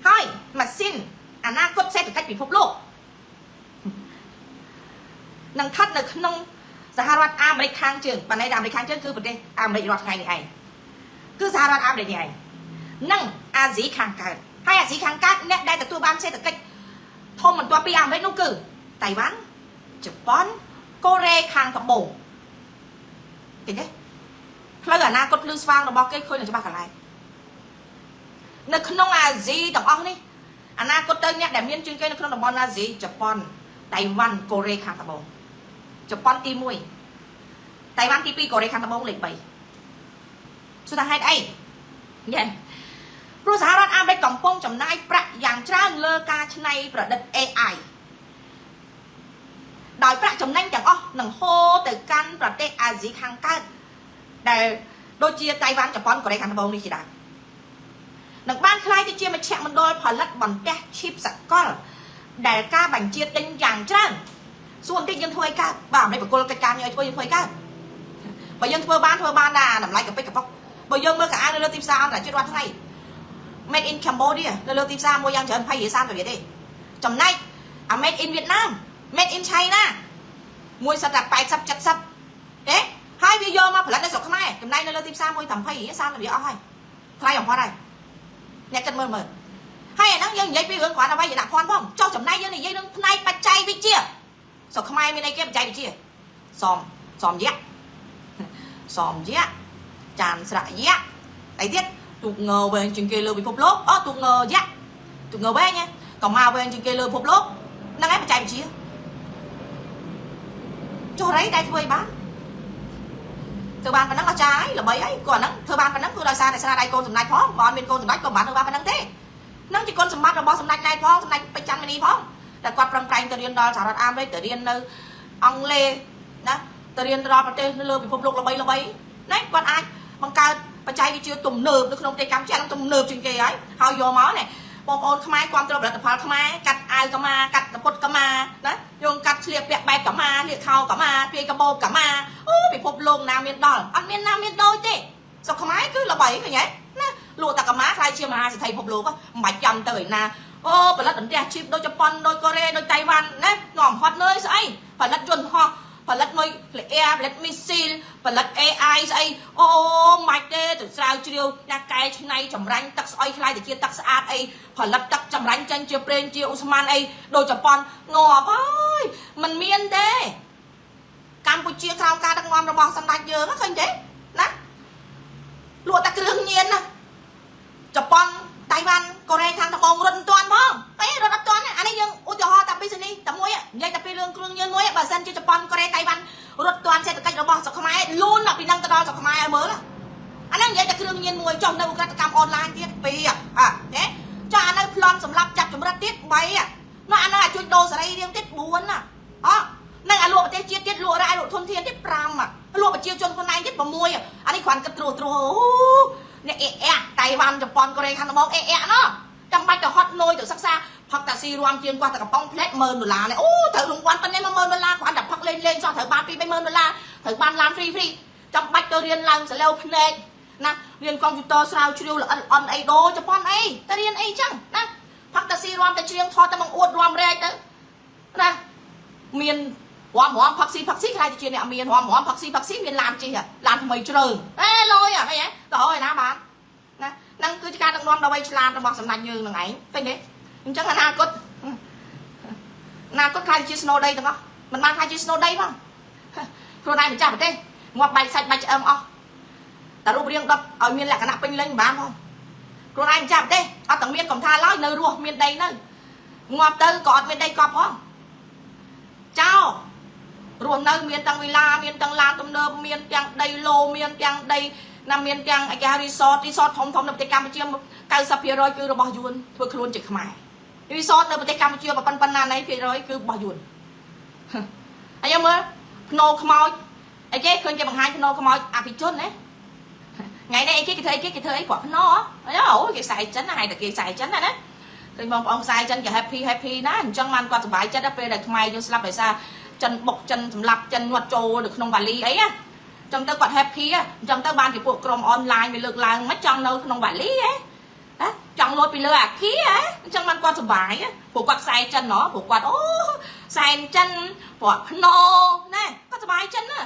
ហើយម៉ាស៊ីនអនាគតសេដ្ឋកិច្ចពិភពលោកនឹងស្ថិតនៅក្នុងសហរដ្ឋអាមេរិកខាងជើងប៉ុន្តែអាមេរិកខាងជើងគឺប្រទេសអាមេរិករដ្ឋថ្ងៃនេះឯងគឺសហរដ្ឋអាមេរិកនេះឯងនិងអាស៊ីខាងកើតហើយអាស៊ីខាងកើតអ្នកដែលទទួលបានសេដ្ឋកិច្ចធំបន្ទាប់ពីអាមេរិកនោះគឺតៃវ៉ាន់ជប៉ុនកូរ៉េខាងត្បូងឃើញទេផ្លូវអនាគតភ្លឺស្វាងរបស់គេឃើញនៅច្បាស់កន្លែងនៅក្នុងអាស៊ីទាំងអស់នេះអនាគតទៅអ្នកដែលមានជាងគេនៅក្នុងតំបន់អាស៊ីជប៉ុនតៃវ៉ាន់កូរ៉េខាងត្បូងជប៉ុនទី1តៃវ៉ាន់ទី2កូរ៉េខាងត្បូងលេខ3សួរថាហេតុអីយេព្រោះសហរដ្ឋអាមេរិកកំពុងចំណាយប្រាក់យ៉ាងច្រើនលើការច្នៃប្រឌិត AI ដោយប្រាក់ចំណេញទាំងអស់នឹងហូរទៅកាន់ប្រទេសអាស៊ីខាងកើតដែលដូចជាតៃវ៉ាន់ជប៉ុនកូរ៉េខាងត្បូងនេះជាដើមនឹងបានខ្លាយទៅជាមជ្ឈមណ្ឌលផលិតបន្ទះឈីបសកលដែលការបញ្ជាទិញយ៉ាងច្រើនសួរបន្តិចយើងធ្វើឲ្យកើតបាទអាមេរិកបកគលកិច្ចការយើងឲ្យធ្វើយើងធ្វើឲ្យកើតបើយើងធ្វើបានដែរតម្លៃកពិកកប៉ុកបើយើងមើលកៅអៅនៅលើទីផ្សារអន្តរជាតិរាល់ថ្ងៃ Made in Cambodia នៅលើទីផ្សារមួយយ៉ាងច្រើន20រៀល30រៀលទេចំណែក Made in Vietnam Made in China មួយសិតតែ80 70ទេហើយវាយកមកផលិតនៅស្រុកខ្មែរចំណែកនៅលើទីផ្សារមួយ20រៀល30រៀលអស់ហើយថ្លៃបំផុតហើយអ្នកគិតមើលហើយអាហ្នឹងយើងនិយាយពីរឿងគ្រាន់តែវាយដាក់ភ័ណ្ឌផងចុះចំណែកយើងនិយាយរឿងផ្នែកបច្ចេកវិទ្យាស្រុកខ្មែរមានអីគេបច្ចេកវិទ្យាសមយៈចានស្រៈយៈអីទៀតទូកងវែងជាងគេលើពិភពលោកទូកងយៈទូកងវែងក៏មកវែងជាងគេលើពិភពលោកហ្នឹងឯងបច្ចេកវិទ្យាចុះរៃដែលធ្វើឲ្យបានធ្វើបានប៉ុណ្ណឹងអស្ចារ្យល្បីអីគាត់ហ្នឹងធ្វើបានប៉ុណ្ណឹងគឺដោយសារតែស្នាដៃកូនសម្ដេចផងបើអត់មានកូនសម្ដេចក៏មិនបានធ្វើបានប៉ុណ្ណឹងទេហ្នឹងជាគុណសម្បត្តិរបស់សម្ដេចណែតផងសម្ដេចពេជ្រច័ន្ទមនីផងតែគាត់ប្រឹងប្រែងទៅរៀនដល់សហរដ្ឋអាមេរិកទៅរៀននៅអង់គ្លេសណាទៅរៀនដល់ប្រទេសនៅលើពិភពលោកល្បីណាគាត់អាចបង្កើតបច្ចេកវិទ្យាទំនើបនៅក្នុងប្រទេសកម្ពុជាហ្នឹងទំនើបជាងគេហើយយកមកណាបងប្អូនខ្មែរគ្រប់គ្រងផលិតផលខ្មែរកាត់អាវកម្មាកាត់តពុតកម្មាណាយកកាត់ឆ្លៀកពាក់បែបកម្មាលៀកខោកម្មាពាយកបោបកម្មាអូពិភពលោកណាមានដល់អត់មានណាមានដូចទេស្រុកខ្មែរគឺល្បីឃើញទេណាលក់តែកម្មាខ្លាយជាមហាសេដ្ឋីពិភពលោកមិនបាច់ចាំទៅឯណាអូផលិតបន្ទះជីបដូចជប៉ុនដូចកូរ៉េដូចតៃវ៉ាន់ណានាំហត់នឿយ ផលិតមីស៊ីលផលិត AI ស្អីអូមិនទេទៅស្រាវជ្រាវអ្នកកែច្នៃចម្រាញ់ទឹកស្អុយខ្លាយទៅជាទឹកស្អាតអីផលិតទឹកចម្រាញ់ចេញជាប្រេងជាឧស្ម័នអីដូចជប៉ុនងាប់ហើយมันមានទេកម្ពុជាក្រោមការដឹកនាំរបស់សម្ដេចយើងឃើញទេណាលក់តែគ្រឿងញៀនណាជប៉ុនតៃវ៉ាន់កូរ៉េខាងត្បូងរត់មិនទាន់ផងតែរត់អត់ទាន់អានេះយើងឧទាហរណ៍តែពីនេះតែមួយនិយាយតែពីរឿងគ្រឿងញៀនមួយបើសិនជាជប៉ុនកូរ៉េតៃវ៉ាន់រត់ទាន់សេដ្ឋកិច្ចរបស់ស្រុកខ្មែរលូនដល់ពីនឹងទៅដល់ស្រុកខ្មែរឲ្យមើលអាហ្នឹងនិយាយតែគ្រឿងញៀនមួយចុះនៅឧក្រិដ្ឋកម្មអនឡាញទៀត2ណាចុះអានៅប្លន់សម្រាប់ចាប់ចម្រិតទៀត3នោះអានោះអាចជួយដូរសេរីរាង្គទៀត4ណានឹងអាលក់ប្រទេសជាតិទៀតលក់រ៉ែលក់ធនធានទៀត5លក់ប្រជាជនខ្លួនឯងទៀត6អានេះគ្រាន់គិតត្រួសអ្នកតៃវ៉ាន់ជប៉ុនកូរ៉េខាងត្បូងណោះចាំបាច់ទៅហត់នយទៅសិក្សាផឹកតាស៊ីរួមជាងគាត់តែកំប៉ុងផ្លែត$1,000នេះអូត្រូវរង្វាន់ប៉ុណ្ណេះ$10,000គ្រាន់តែផឹកលេងសោះត្រូវបាន$2,000-3,000ត្រូវបានឡានហ្វ្រីចាំបាច់ទៅរៀនឡើងសលេវភ្នែកណារៀនកុំព្យូទ័រស្រាវជ្រាវល្អិតល្អន់អីដូជប៉ុនអីទៅរៀនអីចឹងណាផឹកតាស៊ីរួមតែច្រៀងថតតែមកអួតរួមរែកទៅណាមានរំផឹកស៊ីខ្លាយទៅជាអ្នកមានរំផឹកស៊ីមានឡានជិះឡានថ្មីជ្រើលយអីហ៎ទៅហើយណាបានណាហ្នឹងគឺជាការដឹកនាំដល់វ័យឆ្លាតរបស់សម្ដេចយើងនឹងឯងឃើញទេអញ្ចឹងអនាគតខ្លាយជាស្នូដីទាំងអស់មិនបានខ្លាយជាស្នូដីផងខ្លួនឯងម្ចាស់ប្រទេសងាប់បែកសាច់បាច់ឆ្អឹងអស់តែរូបរាងដុតឲ្យមានលក្ខណៈពេញលេញមិនបានផងខ្លួនឯងម្ចាស់ប្រទេសអត់ទាំងមានកំថាឡើយនៅរស់មានដីនៅងាប់ទៅក៏អត់មានដីកប់ផងចោលរស់នៅមានទាំងវិឡាមានទាំងឡានទំនើបមានទាំងដីឡូមានទាំងដីណាមានទាំងអាការីសតធំនៅប្រទេសកម្ពុជា90% គឺរបស់យួនធ្វើខ្លួនជាខ្មែររីសតនៅប្រទេសកម្ពុជាប៉ុណ្ណាណីភាគរយគឺរបស់យួនអញ្ចឹងមើលភ្នោខ្មោចអីគេឃើញគេបង្ហាញភ្នោខ្មោចអភិជនណាថ្ងៃនេះអីគេធ្វើអីគ្រាប់ភ្នោអូគេខ្សែចិនណាហើយតែគេខ្សែចិនណាឃើញបងប្អូនខ្សែចិនគេ happy ណាអញ្ចឹងបានគាត់សប្បាយចិត្តពេលដែលខ្មែរយើងស្លាប់ដោយសារចិនបុកចិនសម្លាប់ចិនញាត់ចូលនៅក្នុងវ៉ាលីអីណាចឹងទៅគាត់ happy អញ្ចឹងទៅបានពីពួកក្រុមអនឡាញវាលើកឡើងមិនចង់នៅក្នុងវ៉ាលីហ៎ចង់លោតពីលើអាគីហ៎អញ្ចឹងបានគាត់សុបាយព្រោះគាត់ខ្សែចិនព្រោះគាត់អូខ្សែចិនព្រោះភ្នោណាគាត់សុបាយចិនណា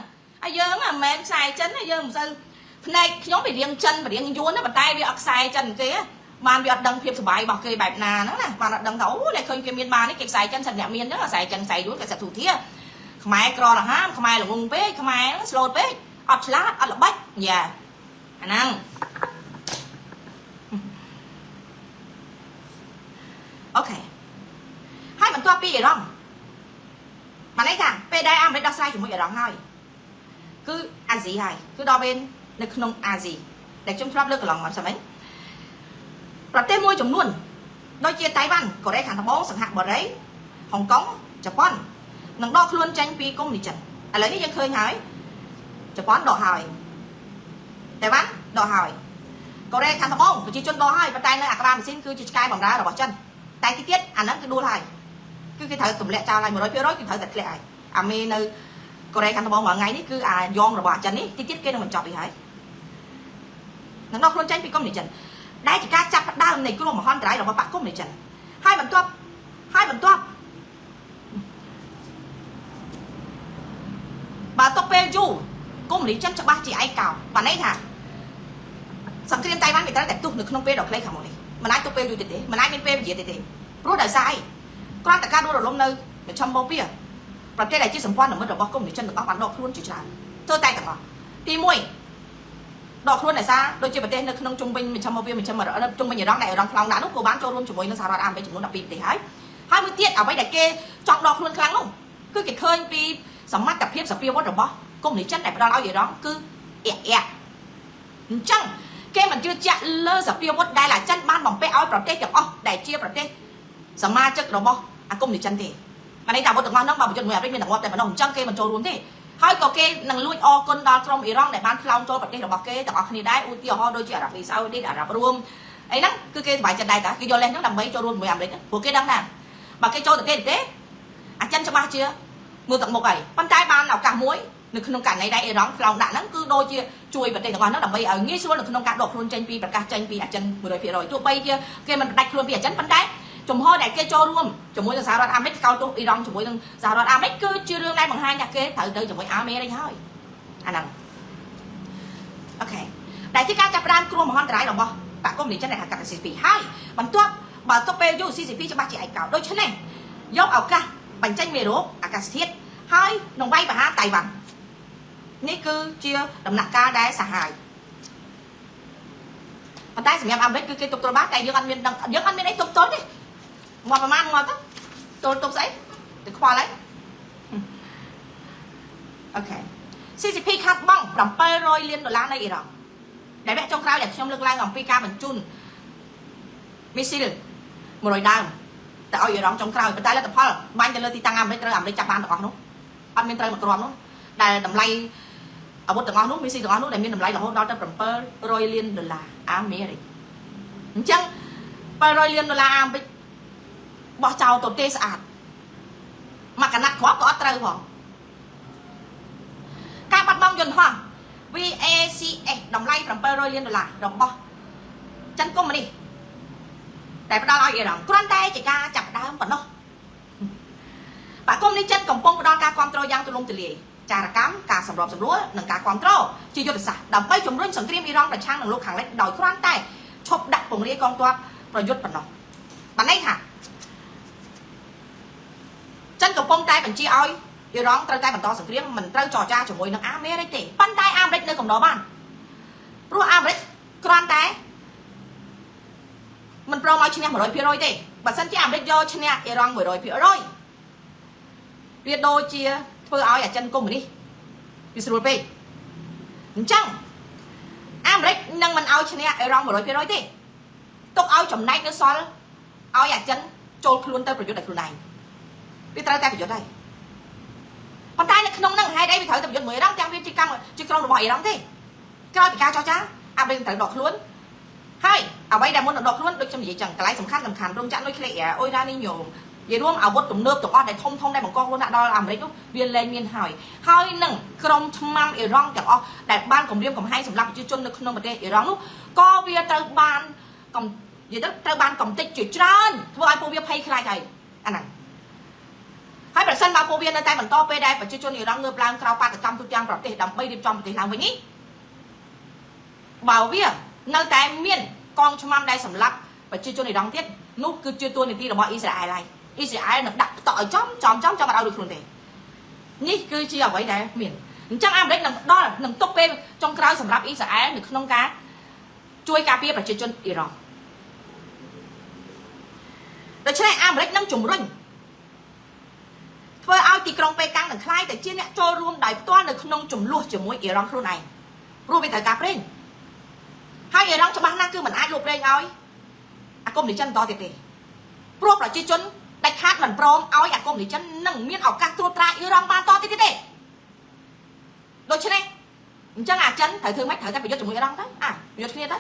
ហើយយើងមិនមែនខ្សែចិនទេយើងមិនសូវភ្នែកខ្ញុំវារៀងចិនវារៀងយួនណាប៉ុន្តែវាអត់ខ្សែចិនទេបានវាអត់ដឹងភាពសុបាយរបស់គេបែបណាហ្នឹងណាបានអត់ដឹងថាអូតែឃើញគេមានបាននេះគេខ្សែចិនសិនអ្នកមានចឹងខ្សែចិនខ្សែយួនគេសិតទូធាខ្មែរក្ររហាមខ្មែរល្ងងពេកខ្មែរស្លូតពេកអត់ឆ្លាតអត់ល្បិចយ៉ាអាហ្នឹងអូខេហើយបន្ទាប់ពីអ៊ីរ៉ង់បានន័យថាពេលដែលអាមេរិកដោះស្រាយជាមួយអ៊ីរ៉ង់ហើយគឺអាស៊ីហើយគឺដល់ពេលនៅក្នុងអាស៊ីដែលខ្ញុំធ្លាប់លើកកន្លងមកស្មិញប្រទេសមួយចំនួនដូចជាតៃវ៉ាន់កូរ៉េខាងត្បូងសិង្ហបុរីហុងកុងជប៉ុននឹងដកខ្លួនចេញពីកុម្មុយនីសចិនឥឡូវនេះយើងឃើញហើយជប៉ុនដកហើយតៃវ៉ាន់ដកហើយកូរ៉េខាងត្បូងប្រជាជនដកហើយប៉ុន្តែនៅអាក្បាលម៉ាស៊ីនគឺជាឆ្កែបំរើរបស់ចិនតែទីទៀតអាហ្នឹងគឺដួលហើយគឺគេត្រូវទម្លាក់ចោលហើយ 100% គឺត្រូវតែធ្លាក់ហើយអាមេនៅកូរ៉េខាងត្បូងមួយថ្ងៃនេះគឺអាយ៉ងរបស់ចិននេះទីទៀតគេនឹងបញ្ចប់ទៅហើយនឹងដកខ្លួនចេញពីកុម្មុយនីសចិនដែលជាការចាប់ផ្ដើមនៃគ្រោះមហន្តរាយរបស់បកកុម្មុយនីសចិនហើយបន្ទាប់បើទៅពេលយូរកុម្មុយនីសចិនច្បាស់ជាឯកោបានន័យថាសង្គ្រាមតៃវ៉ាន់វាត្រូវតែទុះនៅក្នុងពេលដ៏ខ្លីខាងមុខនេះមិនអាចទៅពេលយូរទៀតទេមិនអាចមានពេលវេលាទៀតទេព្រោះដោយសារអីគ្រាន់តែការដួលរលំនៅមជ្ឈមបូព៌ាប្រទេសដែលជាសម្ព័ន្ធមិត្តរបស់កុម្មុយនីសចិនទាំងអស់បានដកខ្លួនជាច្រើនធ្វើតែទាំងអស់ទី1ដកខ្លួនដោយសារដូចជាប្រទេសនៅក្នុងជុំវិញមជ្ឈមបូព៌ាជុំវិញអ៊ីរ៉ង់ដែលអ៊ីរ៉ង់ខ្លាំងដាក់នោះក៏បានចូលរួមជាមួយនឹងសហរដ្ឋអាមេរិកចំនួន12ប្រទេសហើយមួយទៀតអ្វីដែលគេចង់ដកខ្លួនខ្លាំងនោះគឺគេឃើញពីសមត្ថភាពសពាវុធរបស់កុម្មុយនីសចិនដែលផ្ដល់ឲ្យអ៊ីរ៉ង់គឺអញ្ចឹងគេមិនជឿជាក់លើសពាវុធដែលអាចិនបានបំពាក់ឲ្យប្រទេសទាំងអស់ដែលជាប្រទេសសមាជិករបស់អាកុម្មុយនីសចិនទេបានន័យថាអាវុធទាំងអស់ហ្នឹងបើប្រយុទ្ធមួយអាមេរិកមានតែងាប់តែប៉ុណ្ណោះអញ្ចឹងគេមិនចូលរួមទេហើយក៏គេនឹងលួចអរគុណដល់ក្រុមអ៊ីរ៉ង់ដែលបានផ្លោងចូលប្រទេសរបស់គេទាំងអស់គ្នាដែរឧទាហរណ៍ដូចជាអារ៉ាប៊ីសាអូឌីតអារ៉ាប់រួមអីហ្នឹងគឺគេសប្បាយចិត្តដែរតាគេយកលេសហ្នឹងដើម្បីចូលរួមជាមួយអាមេរិកព្រោះគេដឹងថាបើគេចូលទៅទេអាចិនច្បាស់ជាមើលទឹកមុខហើយប៉ុន្តែបានឱកាសមួយនៅក្នុងករណីដែលអ៊ីរ៉ង់ផ្លោងដាក់ហ្នឹងគឺដូចជាជួយប្រទេសទាំងអស់ហ្នឹងដើម្បីឲ្យងាយស្រួលនៅក្នុងការដកខ្លួនចេញពីប្រកាសចេញពីអាចិន 100% ទោះបីជាគេមិនផ្ដាច់ខ្លួនពីអាចិនប៉ុន្តែចំហដែលគេចូលរួមជាមួយនឹងសហរដ្ឋអាមេរិកកោតទោសអ៊ីរ៉ង់ជាមួយនឹងសហរដ្ឋអាមេរិកគឺជារឿងដែលបង្ហាញថាគេត្រូវទៅជាមួយអាមេរិកហើយ អាហ្នឹងអូខេដែលជាការចាប់ផ្ដើមគ្រោះមហន្តរាយរបស់បកគមនីចិនដែលហៅកាត់ CCP ហើយបន្ទាប់បើទៅពេលយូរ CCP ច្បាស់ជាឯកោដូច្នេះយកឱកាសបញ្ចេញមេរោគអាកាសធាតុហើយនឹងវាយប្រហារតៃវ៉ាន់នេះគឺជាដំណាក់កាលដែលសាហាវប៉ុន្តែសម្រាប់អាមេរិកគឺគេទប់ទល់បានតែយើងអត់មានអីទប់ទល់ទេមកប្រហែលមកទៅទល់ទប់ស្អីទៅខ្វល់អីអូខេ CCP ខាត់បង់$700 លាននៃអ៊ីរ៉ង់ដែលវគ្គចុងក្រោយដែលខ្ញុំលើកឡើងអំពីការបញ្ជូនមីស៊ីល100ដើមទៅឲ្យអ៊ីរ៉ង់ចុងក្រោយប៉ុន្តែលទ្ធផលបាញ់ទៅលើទីតាំងអាមេរិកត្រូវអាមេរិកចាប់បានទាំងអស់នោះអត់មានត្រូវមួយគ្រាប់នោះដែលតម្លៃអាវុធទាំងអស់នោះមីស៊ីទាំងអស់នោះដែលមានតម្លៃរហូតដល់ទៅ$700 លានអាមេរិកអញ្ចឹង$700 លានអាមេរិកបោះចោលទៅទេស្អាតមកកណាត់គ្រាប់ក៏អត់ត្រូវផងការបាត់បង់យន្តហោះ VACS តម្លៃ$700 លានរបស់ចិនកុម្មុយនីសតែផ្ដល់ឲ្យអ៊ីរ៉ង់គ្រាន់តែជាការចាប់ដើមប៉ុណ្ណោះបកគមនេះចិនកំពុងផ្ដល់ការគ្រប់គ្រងយ៉ាងទូលំទូលាយចារកម្មការសម្របសម្រួលនិងការគ្រប់គ្រងជាយុទ្ធសាស្ត្រដើម្បីជំរុញសង្គ្រាមអ៊ីរ៉ង់ប្រឆាំងនឹងលោកខាងលិចដោយគ្រាន់តែឈប់ដាក់ពង្រាយកងទ័ពប្រយុទ្ធប៉ុណ្ណោះបានន័យថាចិនកំពុងតែបញ្ជាឲ្យអ៊ីរ៉ង់ត្រូវតែបន្តសង្គ្រាមមិនត្រូវចរចាជាមួយនឹងអាមេរិកទេប៉ុន្តែអាមេរិកនៅកំណត់បានព្រោះអាមេរិកគ្រាន់តែមិនព្រមឲ្យឈ្នះ 100% ទេបើសិនជាអាមេរិកយកឈ្នះអ៊ីរ៉ង់ 100% វាដូចជាធ្វើឲ្យអាចិនកុម្មុយនីសវាស្រួលពេកអញ្ចឹងអាមេរិកនឹងមិនឲ្យឈ្នះអ៊ីរ៉ង់ 100% ទេទុកឲ្យចំណែកនៅសល់ឲ្យអាចិនចូលខ្លួនទៅប្រយុទ្ធដោយខ្លួនឯងវាត្រូវតែប្រយុទ្ធហើយប៉ុន្តែនៅក្នុងហ្នឹងហេតុអីវាត្រូវតែប្រយុទ្ធមួយអ៊ីរ៉ង់ទាំងវាជាកម្មជាក្រុមរបស់អ៊ីរ៉ង់ទេក្រោយពីការចរចាអាមេរិកត្រូវដកខ្លួនហើយអ្វីដែលមុននឹងដកខ្លួនដូចខ្ញុំនិយាយចឹងកន្លែងសំខាន់រោងចក្រនុយក្លេអ៊ែរអ៊ុយរ៉ានីញ៉ូមនិយាយរួមអាវុធទំនើបទាំងអស់ដែលធំដែលបង្កខ្លួនដាក់ដល់អាមេរិកនោះវាលែងមានហើយនឹងក្រុមឆ្មាំអ៊ីរ៉ង់ទាំងអស់ដែលបានគម្រាមកំហែងសម្រាប់ប្រជាជននៅក្នុងប្រទេសអ៊ីរ៉ង់នោះក៏វាត្រូវបាននិយាយទៅត្រូវបានកំទេចជាច្រើនធ្វើឲ្យពួកវាភ័យខ្លាចហើយអាហ្នឹងហើយប្រសិនបើពួកវានៅតែបន្តពេលដែលប្រជាជនអ៊ីរ៉ង់ងើបឡើងក្រោយបាតកម្មទូទាំងប្រទេសដើម្បីរៀបចំប្រទេសឡើងវិញនេះបើវានៅតែមានកងឆ្មាំដែលសម្លាប់ប្រជាជនអ៊ីរ៉ង់ទៀតនោះគឺជាតួនាទីរបស់អ៊ីស្រាអែលហើយអ៊ីស្រាអែលនឹងដាក់ផ្តក់ឲ្យចំអត់ឲ្យរួចខ្លួនទេនេះគឺជាអ្វីដែលមានអញ្ចឹងអាមេរិកនឹងទុកពេលចុងក្រោយសម្រាប់អ៊ីស្រាអែលនៅក្នុងការជួយការពារប្រជាជនអ៊ីរ៉ង់ដូច្នេះអាមេរិកនឹងជំរុញធ្វើឲ្យទីក្រុងប៉េកាំងនឹងក្លាយទៅជាអ្នកចូលរួមដោយផ្ទាល់នៅក្នុងចំនួនជាមួយអ៊ីរ៉ង់ខ្លួនឯងព្រោះវាត្រូវការប្រេងហើយអ៊ីរ៉ង់ច្បាស់ណាស់គឺមិនអាចលក់ប្រេងឲ្យអាគមនីចិនបន្តទៀតទេព្រោះប្រជាជនដាច់ខាតមិនព្រមឲ្យអាគមនីចិននឹងមានឱកាសត្រួតត្រាអ៊ីរ៉ង់បានតទៀតទេដូច្នេះអញ្ចឹងអាចិនត្រូវធ្វើម៉េចត្រូវតែប្រយុទ្ធជាមួយអ៊ីរ៉ង់ទៅប្រយុទ្ធគ្នាទៅ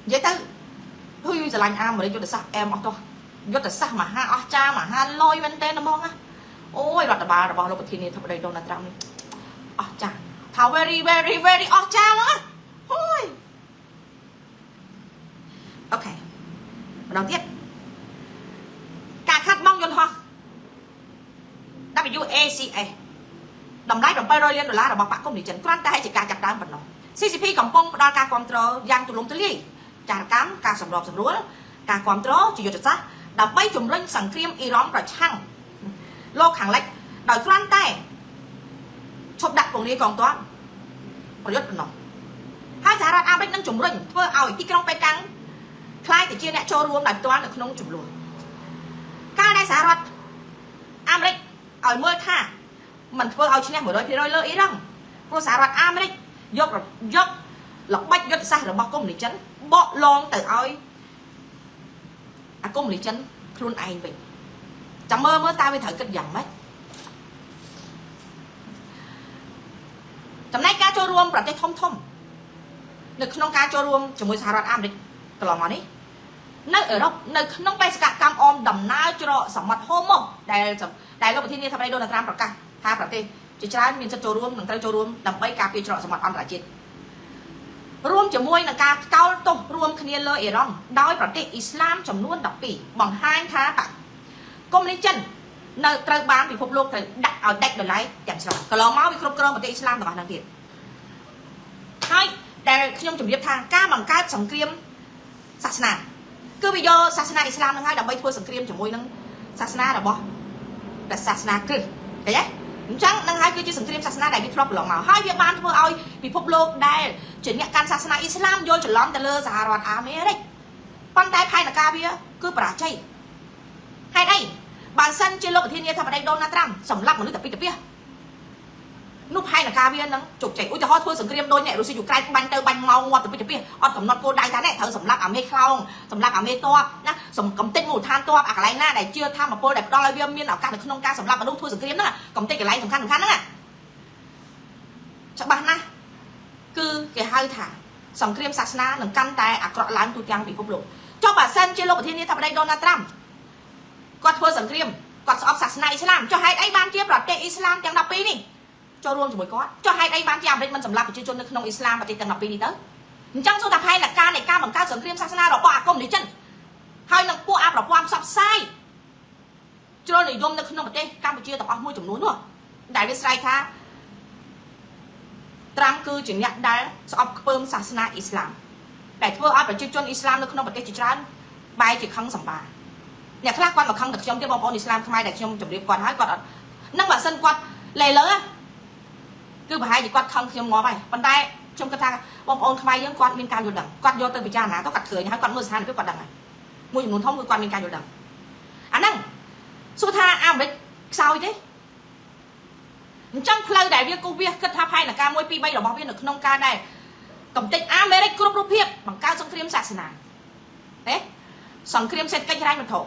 និយាយទៅហ៊ុយស្រឡាញ់អាមេរិកយុទ្ធសាស្ត្រអែមអស់ទោះយុទ្ធសាស្ត្រមហាអស្ចារ្យមហាលយមែនទេហ្មងអូយរដ្ឋបាលរបស់លោកប្រធានាធិបតីដូណាល់ត្រាំនេះអស្ចារ្យថា very អស្ចារ្យហ្មងអូយអូខេម្ដងទៀតការខាត់បង់យន្តហោះ WACS តម្លៃ$700 លានរបស់បកគមនីចិនគ្រាន់តែជាការចាប់ដើមប៉ុណ្ណោះ CCP កំពុងផ្ដល់ការគ្រប់គ្រងយ៉ាងទូលំទូលាយចារកម្មការសម្របសម្រួលការគ្រប់គ្រងជាយុទ្ធសាស្ត្រដើម្បីជំរុញសង្គ្រាមអ៊ីរ៉ង់ប្រឆាំងលោកខាងលិចដោយគ្រាន់តែឈប់ដាក់ពង្រាយកងទ័ពប្រយុទ្ធប៉ុណ្ណោះហើយសហរដ្ឋអាមេរិកនឹងជំរុញធ្វើឲ្យទីក្រុងប៉េកាំងខ្លាយទៅជាអ្នកចូលរួមដោយផ្ទាល់នៅក្នុងចំនួនការដែលសហរដ្ឋអាមេរិកឲ្យមើលថាមិនធ្វើឲ្យឈ្នះ 100% លើអ៊ីរ៉ង់ព្រោះសហរដ្ឋអាមេរិកយកល្បិចយុទ្ធសាស្ត្ររបស់កុម្មុយនីចិនបកឡងទៅឲ្យអាកុម្មុយនីចិនខ្លួនឯងវិញចាំមើលតើវាត្រូវគិតយ៉ាងម៉េចចំណែកការចូលរួមប្រទេសធំនៅក្នុងការចូលរួមជាមួយសហរដ្ឋអាមេរិកកន្លងមកនេះនៅអឺរ៉ុបនៅក្នុងបេសកកម្មអមដំណើរច្រកសមុទ្រហូម៉ូដែលលោកប្រធានាធិបតីដូណាល់ត្រាំប្រកាសថាប្រទេសជាច្រើនមានសិទ្ធិចូលរួមនិងត្រូវចូលរួមដើម្បីការពារច្រកសមុទ្រអន្តរជាតិរួមជាមួយនឹងការកោលទោសរួមគ្នាលើអ៊ីរ៉ង់ដោយប្រទេសអ៊ីស្លាមចំនួន12បង្ហាញថាកុម្មុយនីសចិន នៅត្រូវបានពិភពលោកត្រូវដាក់ឲ្យដាច់ដោយឡែកទាំងច្រើនកន្លងមកវាគ្រប់គ្រងប្រទេសអ៊ីស្លាមទាំងអស់ហ្នឹងទៀតហើយដែលខ្ញុំជម្រាបថាការបង្កើតសង្គ្រាមសាសនាគឺវាយកសាសនាអ៊ីស្លាមហ្នឹងហើយដើម្បីធ្វើសង្គ្រាមជាមួយនឹងសាសនារបស់សាសនាគ្រិស្តឃើញទេអញ្ចឹងនឹងហើយគឺជាសង្គ្រាមសាសនាដែលវាធ្លាប់កន្លងមកហើយវាបានធ្វើឲ្យពិភពលោកដែលជាអ្នកកាន់សាសនាអ៊ីស្លាមយល់ច្រឡំទៅលើសហរដ្ឋអាមេរិកប៉ុន្តែផែនការវាគឺបរាជ័យហេតុអីបើសិនជាលោកប្រធានាធិបតីដូណាល់ត្រាំសម្លាប់មនុស្សតែពីទៅនោះផែនការវានឹងជោគជ័យឧទាហរណ៍ធ្វើសង្គ្រាមដូចអ្នករុស្ស៊ីយូក្រែនបាញ់ទៅបាញ់មកងាប់ទៅពីទៅអត់កំណត់គោលដៅថានេះត្រូវសម្លាប់អាមេខ្លោងសម្លាប់អាមេតបណាកំតិចមូលដ្ឋានតបអាកន្លែងណាដែលជឿថាមពលដែលផ្ដល់ឲ្យវាមានឱកាសនៅក្នុងការសម្លាប់មនុស្សធ្វើសង្គ្រាមហ្នឹងកំតិចកន្លែងសំខាន់ហ្នឹងច្បាស់ណាស់គឺគេហៅថាសង្គ្រាមសាសនានឹងកាន់តែអាក្រក់ឡើងទូទាំងពិភពលោកចុះបើសិនជាលោកប្រធានាធិបតីដូណាល់ត្រាំគាត់ធ្វើសង្គ្រាមគាត់ស្អប់សាសនាអ៊ីស្លាមចុះហេតុអីបានជាប្រទេសអ៊ីស្លាមទាំង12នេះចូលរួមជាមួយគាត់ចុះហេតុអីបានជាអាមេរិកមិនសម្លាប់ប្រជាជននៅក្នុងអ៊ីស្លាមប្រទេសទាំង12នេះទៅអញ្ចឹងសូមថាផែនការនៃការបង្កើតសង្គ្រាមសាសនារបស់អាកុម្មុយនីសចិនហើយនឹងពួកអាប្រព័ន្ធផ្សព្វផ្សាយជ្រុលនិយមនៅក្នុងប្រទេសកម្ពុជាទាំងអស់មួយចំនួននោះដែលវាស្រែកថាត្រាំគឺជាអ្នកដែលស្អប់ខ្ពើមសាសនាអ៊ីស្លាមដែលធ្វើឲ្យប្រជាជនអ៊ីស្លាមនៅក្នុងប្រទេសជាច្រើនបែរជាខឹងសម្បាអ្នកខ្លះគាត់មកខឹងតែខ្ញុំទេបងប្អូនអ៊ីស្លាមខ្មែរដែលខ្ញុំជម្រាបគាត់ហើយគាត់អត់នឹងបើសិនគាត់លេលើគឺប្រហែលជាគាត់ខឹងខ្ញុំងាប់ហើយប៉ុន្តែខ្ញុំគិតថាបងប្អូនខ្មែរយើងគាត់មានការយល់ដឹងគាត់យកទៅពិចារណាទៅគាត់ឃើញហើយគាត់មើលស្ថានភាពគាត់ដឹងហើយមួយចំនួនធំគឺគាត់មានការយល់ដឹងអាហ្នឹងសួរថាអាមេរិកខ្សោយទេអញ្ចឹងផ្លូវដែលវាគូសវាគិតថាផែនការ1 2 3របស់វានៅក្នុងការដែលកំទេចអាមេរិកគ្រប់រូបភាពបង្កើតសង្គ្រាមសាសនាទេសង្គ្រាមសេដ្ឋកិច្ចហិរញ្ញវត្ថុ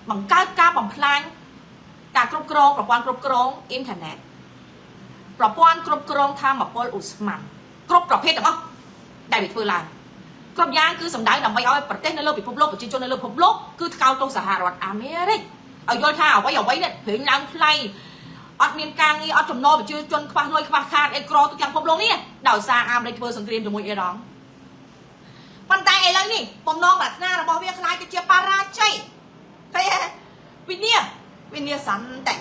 បង្កើតការបំផ្លាញការគ្រប់គ្រងប្រព័ន្ធគ្រប់គ្រងអ៊ីនធឺណិតប្រព័ន្ធគ្រប់គ្រងថាមពលឧស្ម័នគ្រប់ប្រភេទទាំងអស់ដែលវាធ្វើឡើងគ្រប់យ៉ាងគឺសម្ដៅដើម្បីឲ្យប្រទេសនៅលើពិភពលោកប្រជាជននៅលើពិភពលោកគឺថ្កោលទោសសហរដ្ឋអាមេរិកឲ្យយល់ថាអ្វីនេះព្រេងឡើងថ្លៃអត់មានការងារអត់ចំណូលប្រជាជនខ្វះលុយខ្វះខាតអីក្រទូទាំងពិភពលោកនេះដោយសារអាមេរិកធ្វើសង្គ្រាមជាមួយអ៊ីរ៉ង់ប៉ុន្តែឥឡូវនេះបំណងប្រាថ្នារបស់វាខ្លាយទៅជាបរាជ័យឃើញទេវិញ្ញាសន្តិ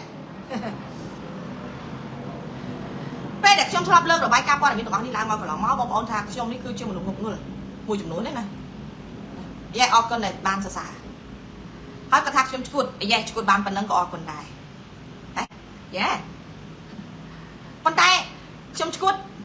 ពេលដែលខ្ញុំធ្លាប់លើករបាយការណ៍ព័ត៌មានរបស់នេះឡើងមកកន្លងមកបងប្អូនថាខ្ញុំនេះគឺជាមនុស្សងប់ងល់មួយចំនួនទេណាយ៉ែអរគុណដែលបានសរសើរហើយក៏ថាខ្ញុំឈួតយ៉ែឈួតបានប៉ុណ្ណឹងក៏អរគុណដែរយ៉ែប៉ុន្តែខ្ញុំឈួត